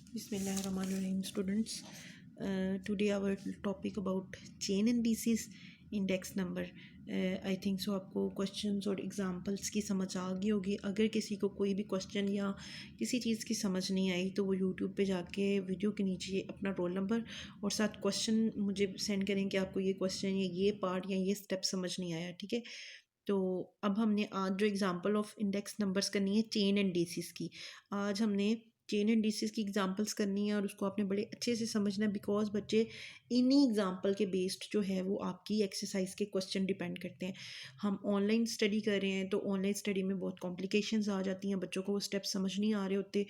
Bismillahirrahmanirrahim, students. Today our topic about chain indices index number. I think so आपको questions और examples की समझ आ गई होगी। अगर किसी को कोई भी क्वेश्चन या किसी चीज़ की समझ नहीं आई तो वो यूट्यूब पे जाके वीडियो के नीचे अपना रोल नंबर और साथ क्वेश्चन मुझे सेंड करें कि आपको ये क्वेश्चन या ये पार्ट या ये स्टेप समझ नहीं आया, ठीक है। तो अब हमने आज जो एग्जांपल ऑफ इंडेक्स नंबर्स करनी है चेन एंड डिसीज़ की। आज हमने चेन एंड डिसीज़ की एग्जांपल्स करनी है और उसको आपने बड़े अच्छे से समझना है, बिकॉज बच्चे इन्हीं एग्जांपल के बेस्ड जो है वो आपकी एक्सरसाइज के क्वेश्चन डिपेंड करते हैं। हम ऑनलाइन स्टडी कर रहे हैं तो ऑनलाइन स्टडी में बहुत कॉम्प्लिकेशंस आ जाती हैं, बच्चों को वो स्टेप समझ नहीं आ रहे होते।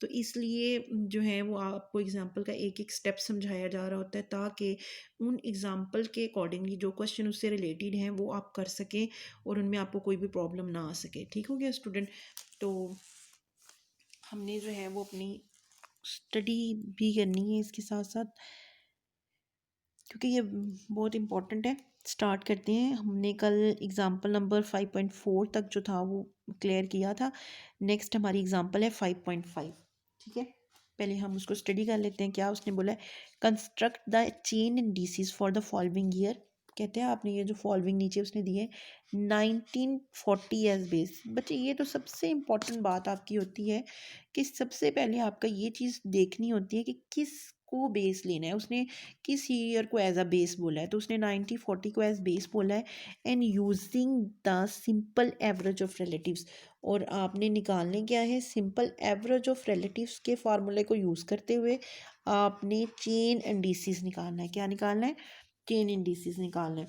तो इसलिए जो है वो आपको एग्जांपल का एक एक स्टेप समझाया जा रहा होता है ताकि उन एग्जांपल के अकॉर्डिंगली जो क्वेश्चन उससे रिलेटेड हैं वो आप कर सकें और उनमें आपको कोई भी प्रॉब्लम ना आ सके। ठीक हो गया स्टूडेंट। तो हमने जो है वो अपनी स्टडी भी करनी है इसके साथ साथ, क्योंकि ये बहुत इम्पोर्टेंट है। स्टार्ट करते हैं। हमने कल एग्ज़ाम्पल नंबर 5.4 तक जो था वो क्लियर किया था। नेक्स्ट हमारी एग्ज़ाम्पल है 5.5, ठीक है। पहले हम उसको स्टडी कर लेते हैं। क्या उसने बोला है, construct the chain indices for the following year. कहते हैं आपने ये जो फॉलोइंग नीचे उसने दी है 1940 एज बेस। बच्चे ये तो सबसे इम्पोर्टेंट बात आपकी होती है कि सबसे पहले आपका ये चीज़ देखनी होती है कि किस को बेस लेना है। उसने किस ईयर को एज अ बेस बोला है, तो उसने 1940 को एज बेस बोला है। And using the simple average of relatives, और आपने निकालने क्या है, सिंपल एवरेज ऑफ रिलेटिव्स के फार्मूले को यूज़ करते हुए आपने चेन इंडिसेस निकालना है। क्या निकालना है, चेन इंडिसेस निकालना है।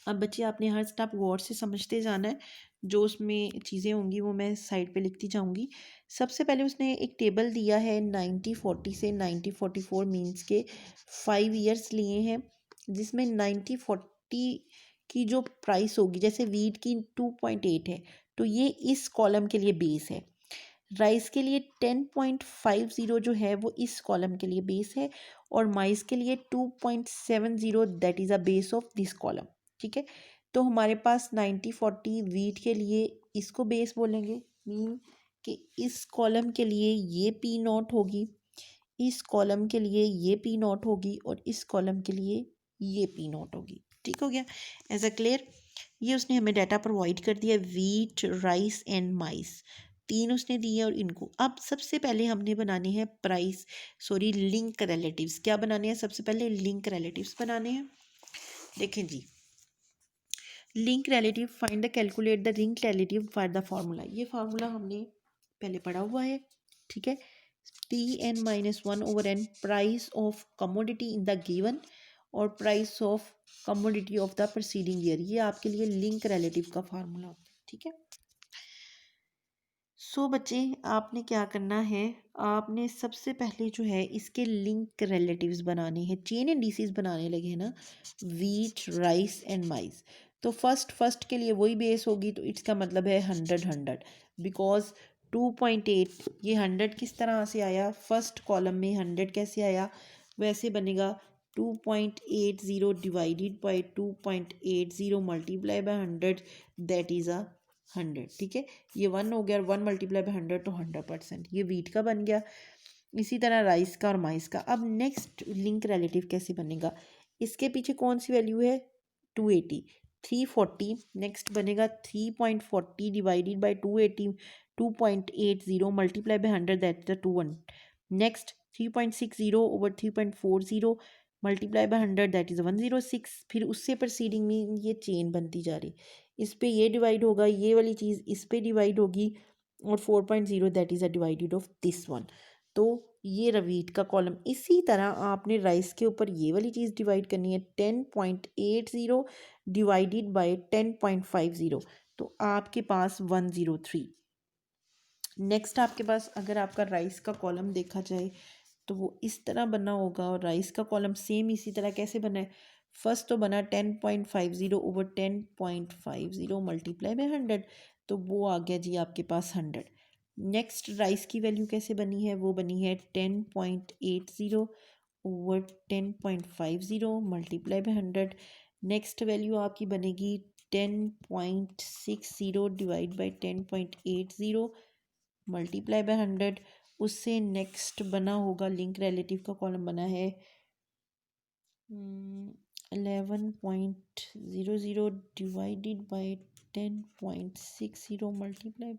अब बच्चे आपने हर स्टेप गौर से समझते जाना है। जो उसमें चीज़ें होंगी वो मैं साइड पे लिखती जाऊंगी। सबसे पहले उसने एक टेबल दिया है 1940 से 1944 मीन्स के 5 ईयर्स लिए हैं, जिसमें 1940 की जो प्राइस होगी, जैसे वीट की 2.8 है तो ये इस कॉलम के लिए बेस है। राइस के लिए 10.50 जो है वो इस कॉलम के लिए बेस है, और माइस के लिए 2.70 that is a base of this column, ठीक है। तो हमारे पास 90-40 वीट के लिए इसको बेस बोलेंगे, मीन कि इस कॉलम के लिए ये पी नॉट होगी, इस कॉलम के लिए ये पी नॉट होगी, और इस कॉलम के लिए ये पी नॉट होगी। ठीक हो गया, एज अ क्लियर। ये उसने हमें डाटा प्रोवाइड कर दिया, वीट, राइस एंड माइस, तीन उसने दिए। और इनको अब सबसे पहले हमने बनाने हैं लिंक रिलेटिव्स। क्या बनाने हैं, सबसे पहले लिंक रिलेटिव्स बनाने हैं। देखें जी, link relative, find the calculate the link relative for the formula. ये फार्मूला हमने पहले पढ़ा हुआ है, ठीक है। Pn-1/n price of commodity in the given और price of commodity of the preceding year, ये आपके लिए लिंक रिलेटिव का फार्मूला होता है, ठीक है। सो बच्चे आपने क्या करना है, आपने सबसे पहले जो है इसके लिंक रिलेटिव्स बनाने हैं। चेन इंडिसेस बनाने लगे हैं ना, वीट, राइस एंड माइस। तो फर्स्ट के लिए वही बेस होगी, तो इसका मतलब है 100 बिकॉज 2.8, ये 100 किस तरह से आया, फर्स्ट कॉलम में 100 कैसे आया, वैसे बनेगा 2.80 divided by 2.80 multiply by 100 that is a 100, ठीक है। ये 1 हो गया, और 1 मल्टीप्लाई बाई 100 तो 100%, ये वीट का बन गया। इसी तरह राइस का और माइस का। अब नेक्स्ट लिंक रिलेटिव कैसे बनेगा, इसके पीछे कौन सी वैल्यू है, 280, 340, नेक्स्ट बनेगा 3.40 divided by 280, 2.80 multiply by 100 that the 21, next 3.60 over 3.40 multiply by 100 that is 106। फिर उससे प्रोसीडिंग में ये चेन बनती जा रही, इस पे ये डिवाइड होगा, ये वाली चीज़ इस पे डिवाइड होगी, और 4.0 that is a divided of this one. तो ये रवीट का कॉलम। इसी तरह आपने राइस के ऊपर ये वाली चीज़ डिवाइड करनी है, 10.80 डिवाइडेड बाई 10.50, तो आपके पास 103। नेक्स्ट आपके पास अगर आपका राइस का कॉलम देखा जाए तो वो इस तरह बना होगा, और राइस का कॉलम सेम इसी तरह कैसे बना है, फर्स्ट तो बना 10.50 ओवर 10.50 मल्टीप्लाई बाई 100, तो वो आ गया जी आपके पास 100। नेक्स्ट राइस की वैल्यू कैसे बनी है, वो बनी है 10.80 over 10.50 multiply by 100। Next value आपकी बनेगी 10.60 डिवाइड बाई 10.80 मल्टीप्लाई बाई 100, उससे नेक्स्ट बना होगा लिंक रिलेटिव का कॉलम बना है 11.00 डिवाइडेड बाय 10.60 मल्टीप्लाई,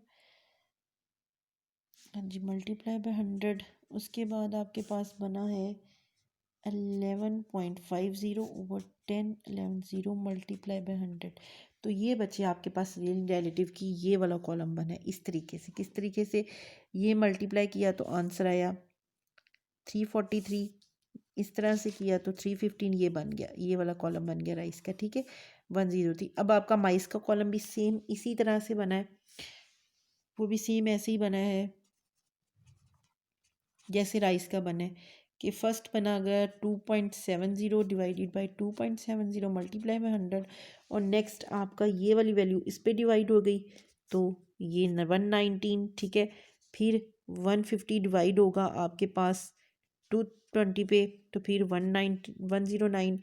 हाँ जी, मल्टीप्लाई बाय 100। उसके बाद आपके पास बना है 11.50 ओवर 10, 11 मल्टीप्लाई बाय 100। तो ये बचे आपके पास रियल रिलेटिव की ये वाला कॉलम बना है इस तरीके से। किस तरीके से? ये मल्टीप्लाई किया तो आंसर आया 343, इस तरह से किया तो 315, ये बन गया, ये वाला कॉलम बन गया राइस का। ठीक है, 103। अब आपका माइस का कॉलम भी सेम इसी तरह से बना है, वो भी सेम ऐसे ही बना है जैसे राइस का बना है कि फर्स्ट बना गया 2.70 डिवाइडेड बाई 2.70 मल्टीप्लाई बाई 100, और नेक्स्ट आपका ये वाली वैल्यू इस पे डिवाइड हो गई तो ये 119। ठीक है, फिर 150 डिवाइड होगा आपके पास 220 पे तो फिर 109,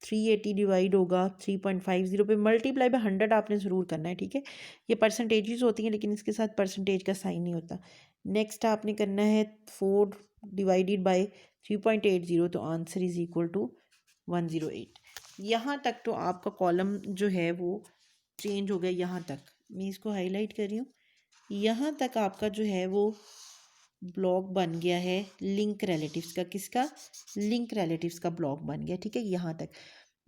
380 डिवाइड होगा 3.50 पे, मल्टीप्लाई बाय 100 आपने ज़रूर करना है। ठीक है, ये परसेंटेजेस होती हैं लेकिन इसके साथ परसेंटेज का साइन नहीं होता। नेक्स्ट आपने करना है 4 डिवाइडेड बाय 3.80 तो आंसर इज इक्वल टू 108। यहाँ तक तो आपका कॉलम जो है वो चेंज हो गया। यहाँ तक मैं इसको हाईलाइट कर रही हूँ, यहाँ तक आपका जो है वो ब्लॉक बन गया है लिंक रिलेटिव्स का। किसका? लिंक रिलेटिव्स का ब्लॉक बन गया। ठीक है, यहाँ तक।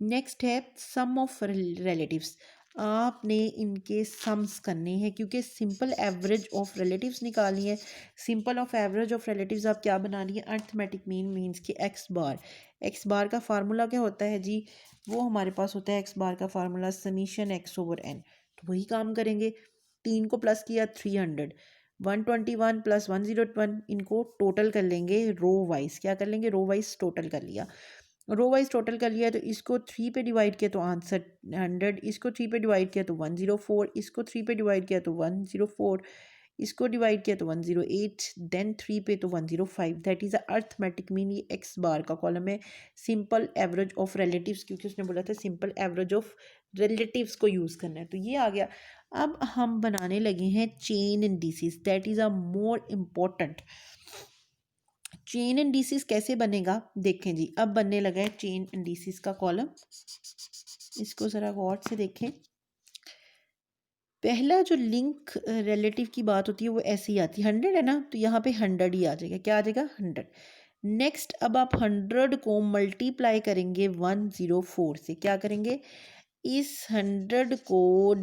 नेक्स्ट है सम ऑफ रिलेटिव्स। आपने इनके सम्स करने हैं क्योंकि सिंपल एवरेज ऑफ रिलेटिव्स निकालनी है। Simple of average of relatives आप क्या बना रही है? अर्थमेटिक मीन मीन्स कि एक्स बार। एक्स बार का फार्मूला क्या होता है जी? वो हमारे पास होता है एक्स बार का formula summation x over n. तो वही काम करेंगे, 3 को प्लस किया 300, 121 प्लस 101, इनको टोटल कर लेंगे रो वाइज। क्या कर लेंगे? रो वाइज टोटल कर लिया। रो वाइज टोटल कर लिया तो इसको 3 पे डिवाइड किया तो आंसर 100, इसको 3 पे डिवाइड किया तो 104, इसको 3 पे डिवाइड किया तो 104, इसको डिवाइड किया तो 108, देन 3 पे तो 105। That is a arithmetic mean. ये एक्स बार का कॉलम है सिंपल एवरेज ऑफ रिलेटिव्स, क्योंकि उसने बोला था सिंपल एवरेज ऑफ रिलेटिव्स को यूज़ करना है, तो ये आ गया। अब हम बनाने लगे हैं chain indices, that is a more important. Chain indices कैसे बनेगा देखें जी। अब बनने लगा है चेन इंडिसेस का कॉलम, इसको ज़रा गौर से देखें। पहला जो लिंक रिलेटिव की बात होती है वो ऐसे ही आती है, 100 है ना, तो यहाँ पे 100 ही आ जाएगा। क्या आ जाएगा? 100। नेक्स्ट अब आप 100 को मल्टीप्लाई करेंगे 104 से। क्या करेंगे? इस 100 को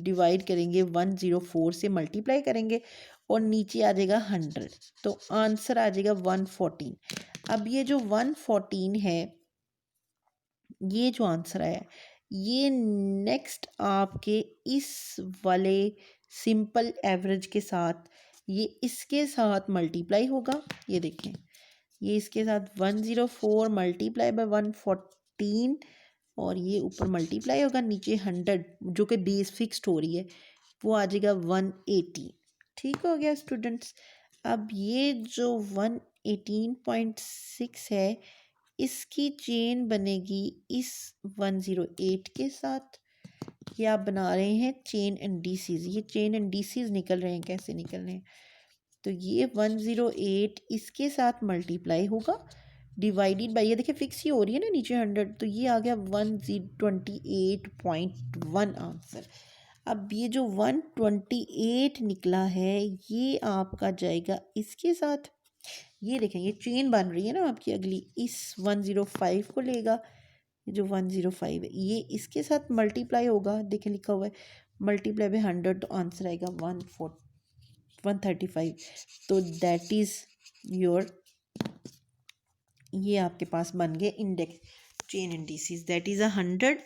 डिवाइड करेंगे 104 से, मल्टीप्लाई करेंगे और नीचे आ जाएगा 100, तो आंसर आ जाएगा 114। अब ये जो 114 है, ये जो आंसर आया, ये नेक्स्ट आपके इस वाले सिंपल एवरेज के साथ, ये इसके साथ मल्टीप्लाई होगा। ये देखें, ये इसके साथ 104 मल्टीप्लाई बाय 114, और ये ऊपर मल्टीप्लाई होगा, नीचे 100 जो कि बेस फिक्स्ड हो रही है वो आ जाएगा 180। ठीक हो गया स्टूडेंट्स। अब ये जो 118.6 है, इसकी चेन बनेगी इस 108 के साथ। ये आप बना रहे हैं चेन इंडिसेस। ये चेन इंडिसेस निकल रहे हैं, कैसे निकल रहे हैं? तो ये 108 इसके साथ मल्टीप्लाई होगा डिवाइडेड बाई, ये देखिए फिक्स ही हो रही है ना नीचे 100, तो ये आ गया 128.1 आंसर। अब ये जो 128 निकला है ये आपका जाएगा इसके साथ। ये देखें, ये चेन बन रही है ना आपकी अगली, इस 105 को लेगा, ये जो 105 है ये इसके साथ मल्टीप्लाई होगा। देखें लिखा हुआ है मल्टीप्लाई बाय 100, तो आंसर आएगा 135। तो दैट इज़ योर, ये आपके पास बन गए index chain indices. That is 100,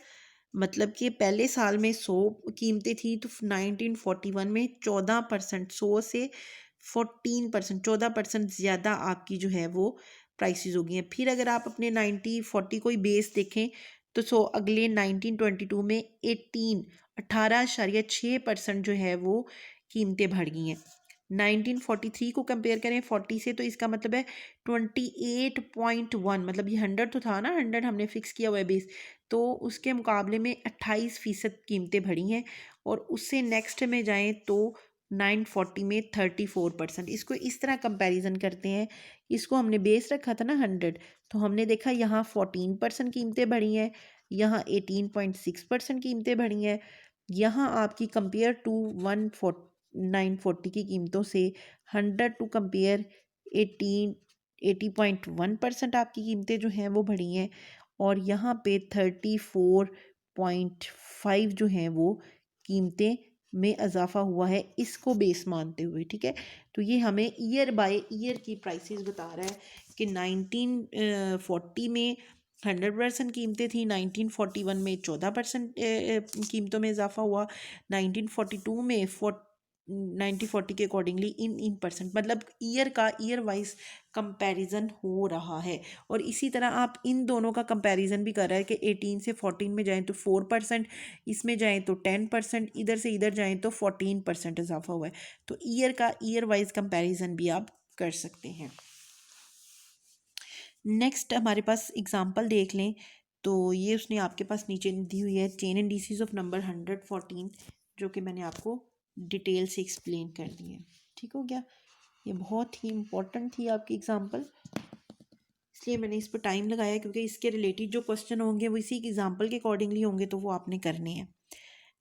मतलब कि पहले साल में 100 कीमतें थी तो 1941 में 14%, 100 से 14%, 14% ज़्यादा आपकी जो है वो प्राइसेस हो गई हैं। फिर अगर आप अपने 1940 को ही बेस देखें तो अगले 1922 में 18.6% जो है वो कीमतें बढ़ गई हैं। 1943 को कंपेयर करें 40 से, तो इसका मतलब है 28.1, मतलब ये 100 तो था ना, 100 हमने फिक्स किया हुआ है बेस, तो उसके मुकाबले में 28% कीमतें बढ़ी हैं। और उससे नेक्स्ट में जाएं तो 940 में 34%। इसको इस तरह कंपैरिजन करते हैं, इसको हमने बेस रखा था ना 100, तो हमने देखा यहाँ 14% कीमतें बढ़ी हैं, यहाँ 18.6% कीमतें बढ़ी हैं, यहाँ आपकी कंपेयर टू 940 की कीमतों से 100 टू कंपेयर 80.1% आपकी कीमतें जो हैं वो बढ़ी हैं, और यहाँ पे 34.5 जो हैं वो कीमतें में इजाफा हुआ है, इसको बेस मानते हुए। ठीक है, तो ये हमें ईयर बाय ईयर की प्राइसेस बता रहा है कि 1940 में 100% कीमतें थी, 1941 में 14% कीमतों में इजाफा हुआ, 1942 में 1940 के अकॉर्डिंगली इन परसेंट, मतलब ईयर वाइज कंपैरिजन हो रहा है। और इसी तरह आप इन दोनों का कंपैरिजन भी कर रहा है कि 18 से 14 में जाएं तो 4%, इसमें जाएं तो 10%, इधर से इधर जाएं तो 14% इजाफा हुआ है। तो ईयर वाइज कंपैरिजन भी आप कर सकते हैं। नेक्स्ट हमारे पास एग्जांपल देख लें, तो ये उसने आपके पास नीचे दी हुई है, chain and disease of number 114, जो कि मैंने आपको डिटेल से एक्सप्लेन कर दी है। ठीक हो गया, ये बहुत ही इम्पोर्टेंट थी आपकी एग्जांपल, इसलिए मैंने इस पर टाइम लगाया, क्योंकि इसके रिलेटेड जो क्वेश्चन होंगे वो इसी एग्जांपल के अकॉर्डिंगली होंगे, तो वो आपने करने हैं।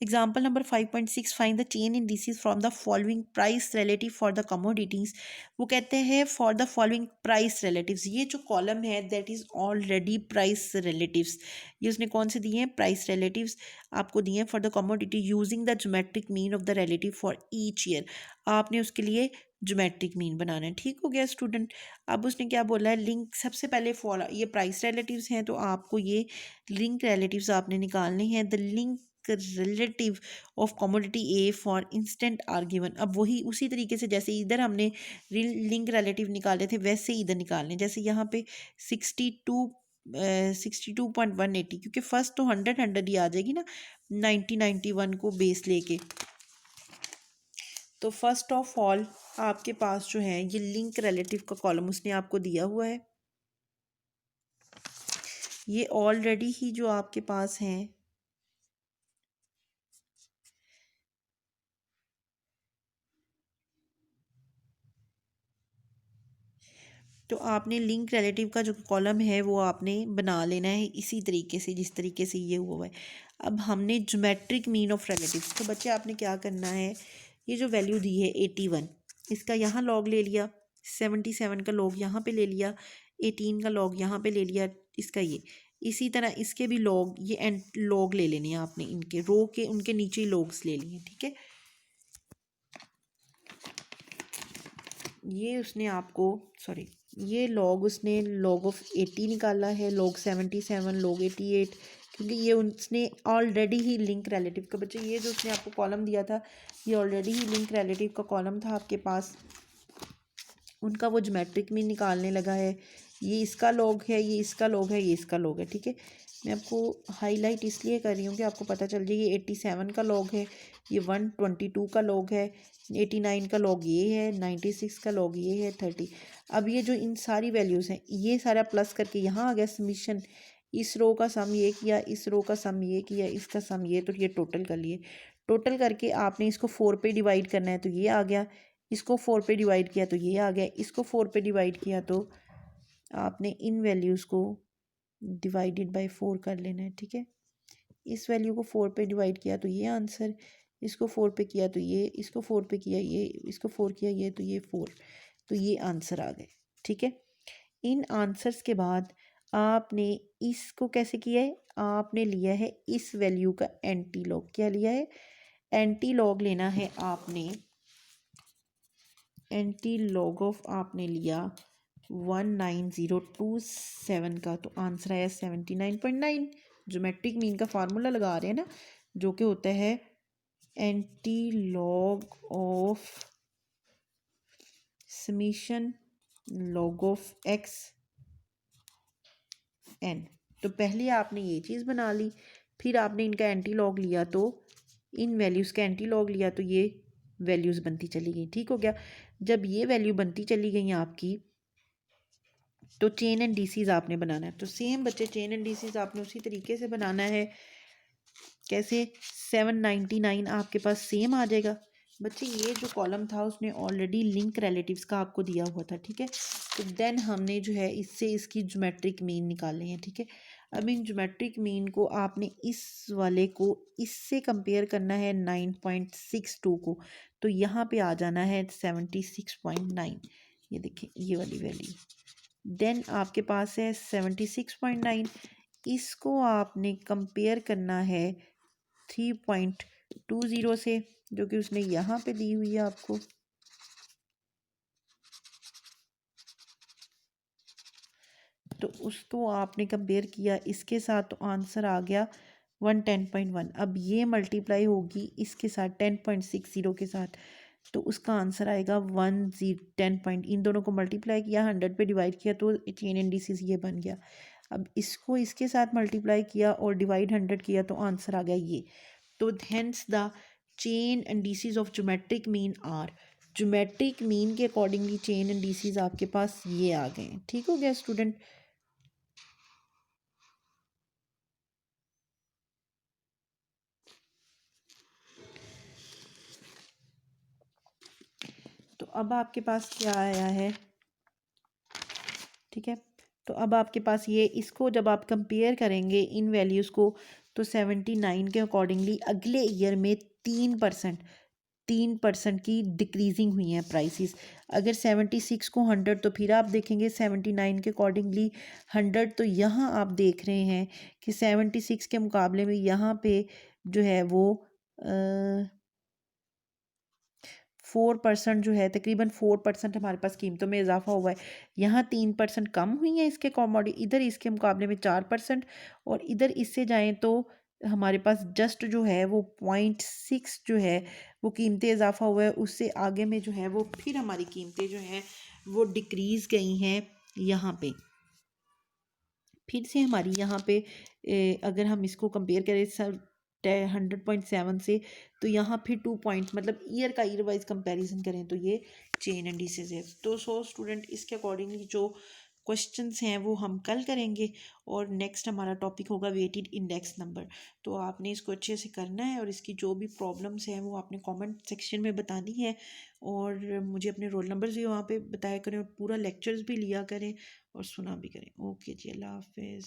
Example number 5.6, find the chain indices from the following price relative for the commodities। वो कहते हैं for the following price relatives, ये जो कॉलम है that is already price relatives, ये उसने कौन से दिए हैं, price relatives आपको दिए हैं for the commodity using the geometric mean of the relative for each year। आपने उसके लिए ज्योमेट्रिक मीन बनाना है। ठीक हो गया स्टूडेंट। अब उसने क्या बोला है, लिंक सबसे पहले फॉलो, ये प्राइस रिलेटिव्स हैं तो आपको ये लिंक रिलेटिव्स आपने निकालने हैं। The link relative of commodity a for instant are given. अब वही उसी तरीके से जैसे इधर हमने लिंक रिलेटिव निकाले थे वैसे ही इधर निकालने, जैसे यहाँ पे 62.180, क्योंकि फर्स्ट तो 100 ही आ जाएगी ना 1991 को बेस लेके। तो फर्स्ट ऑफ ऑल आपके पास जो है ये लिंक रिलेटिव का कॉलम उसने आपको दिया हुआ है, ये ऑलरेडी ही जो आपके पास हैं तो आपने लिंक रिलेटिव का जो कॉलम है वो आपने बना लेना है इसी तरीके से जिस तरीके से ये हुआ है। अब हमने ज्योमेट्रिक मीन ऑफ रिलेटिव्स, तो बच्चे आपने क्या करना है, ये जो वैल्यू दी है 81, इसका यहाँ लॉग ले लिया, 77 का लॉग यहाँ पे ले लिया, 18 का लॉग यहाँ पे ले लिया, इसका ये इसी तरह इसके भी लॉग, ये एंड लॉग ले लेने हैं आपने, इनके रो के उनके नीचे ही लॉग्स ले लिए। ठीक है, ये उसने आपको सॉरी ये लॉग उसने लॉग ऑफ 80 निकाला है, लॉग 77, लॉग 88, क्योंकि ये उसने ऑलरेडी ही लिंक रिलेटिव का, बच्चे ये जो उसने आपको कॉलम दिया था ये ऑलरेडी ही लिंक रिलेटिव का कॉलम था आपके पास, उनका वो ज्योमेट्रिक मीन निकालने लगा है। ये इसका लॉग है, ये इसका लॉग है, ये इसका लॉग है। ठीक है, मैं आपको हाईलाइट इसलिए कर रही हूँ कि आपको पता चल जाए, ये 87 का लॉग है, ये 122 का लॉग है, 89 का लॉग ये है, 96 का लॉग ये है, 30। अब ये जो इन सारी वैल्यूज़ हैं ये सारा प्लस करके यहाँ आ गया समीशन, इस रो का सम ये किया, इस रो का सम ये किया, इसका सम ये, तो ये टोटल कर लिए। टोटल करके आपने इसको 4 पे डिवाइड करना है तो ये आ गया, इसको 4 पे डिवाइड किया तो ये आ गया, इसको 4 पे डिवाइड किया तो आपने इन वैल्यूज़ को डिवाइडेड बाय 4 कर लेना है। ठीक है, इस वैल्यू को 4 पे डिवाइड किया तो ये आंसर, इसको 4 पे किया तो ये, इसको 4 पे किया ये, इसको 4 किया ये, तो ये 4, तो ये आंसर आ गए। ठीक है, इन आंसर्स के बाद आपने इसको कैसे किया है, आपने लिया है इस वैल्यू का एंटी लॉग। क्या लिया है, एंटी लॉग लेना है आपने, एंटी लॉग ऑफ आपने लिया 19027 का, तो आंसर आया 79.9। ज्योमेट्रिक मीन का फार्मूला लगा रहे हैं ना, जो कि होता है anti log of summation log of x n. तो पहले आपने ये चीज़ बना ली, फिर आपने इनका एंटी लॉग लिया, तो इन वैल्यूज़ का एंटी लॉग लिया तो ये वैल्यूज़ बनती चली गई। ठीक हो गया, जब ये वैल्यू बनती चली गई आपकी तो चेन एंड डीसीज आपने बनाना है। तो सेम बच्चे चेन एंड डीसीज आपने उसी तरीके से बनाना है। कैसे, 799 आपके पास सेम आ जाएगा, बच्चे ये जो कॉलम था उसने ऑलरेडी लिंक रिलेटिव्स का आपको दिया हुआ था, ठीक है। तो देन हमने जो है इससे इसकी ज्योमेट्रिक मीन निकाले हैं, ठीक है। अब इन ज्योमेट्रिक मीन को आपने इस वाले को इससे कंपेयर करना है 9.62 को, तो यहाँ पे आ जाना है 76.9। ये देखिए ये वाली वैल्यू, देन आपके पास है 76.9, इसको आपने कंपेयर करना है 3.20 से, जो कि उसने यहाँ पे दी हुई है आपको। तो उसको आपने कंपेयर किया इसके साथ, तो आंसर आ गया 110.1। अब ये मल्टीप्लाई होगी इसके साथ 10.60 के साथ, तो उसका आंसर आएगा 10 इन दोनों को मल्टीप्लाई किया, 100 पे डिवाइड किया, तो चेन इंडिसेस ये बन गया। अब इसको इसके साथ मल्टीप्लाई किया और डिवाइड 100 किया, तो आंसर आ गया ये। तो hence the chain indices of geometric mean are, geometric mean के अकॉर्डिंगली चेन इंडिसेस आपके पास ये आ गए हैं। ठीक हो गया स्टूडेंट। तो अब आपके पास क्या आया है, ठीक है। तो अब आपके पास ये, इसको जब आप कंपेयर करेंगे इन वैल्यूज़ को, तो 79 के अकॉर्डिंगली अगले ईयर में 3% की डिक्रीजिंग हुई हैं प्राइसेस। अगर 76 को 100, तो फिर आप देखेंगे 79 के अकॉर्डिंगली 100, तो यहाँ आप देख रहे हैं कि 76 के मुकाबले में यहाँ पे जो है वो 4% जो है, तकरीबन 4% हमारे पास कीमतों में इजाफा हुआ है। यहाँ 3% कम हुई है इसके कॉमोडिटी, इधर इसके मुकाबले में 4%, और इधर इससे जाएं तो हमारे पास जस्ट जो है वो 0.6 जो है वो कीमतें इजाफा हुआ है। उससे आगे में जो है वो फिर हमारी कीमतें जो हैं वो डिक्रीज़ गई हैं यहाँ पे। फिर से हमारी यहाँ पे अगर हम इसको कंपेयर करें सर 100.7 से, तो यहाँ फिर 2 पॉइंट्स, मतलब ईयर का ईयर वाइज कंपैरिजन करें तो ये चेन इंडिसेस है। तो सो स्टूडेंट इसके अकॉर्डिंगली जो क्वेश्चंस हैं वो हम कल करेंगे, और नेक्स्ट हमारा टॉपिक होगा वेटेड इंडेक्स नंबर। तो आपने इसको अच्छे से करना है, और इसकी जो भी प्रॉब्लम्स हैं वो आपने कमेंट सेक्शन में बतानी है, और मुझे अपने रोल नंबर्स भी वहाँ पे बताया करें, और पूरा लेक्चर्स भी लिया करें और सुना भी करें। ओके जी, अल्लाह हाफिज़।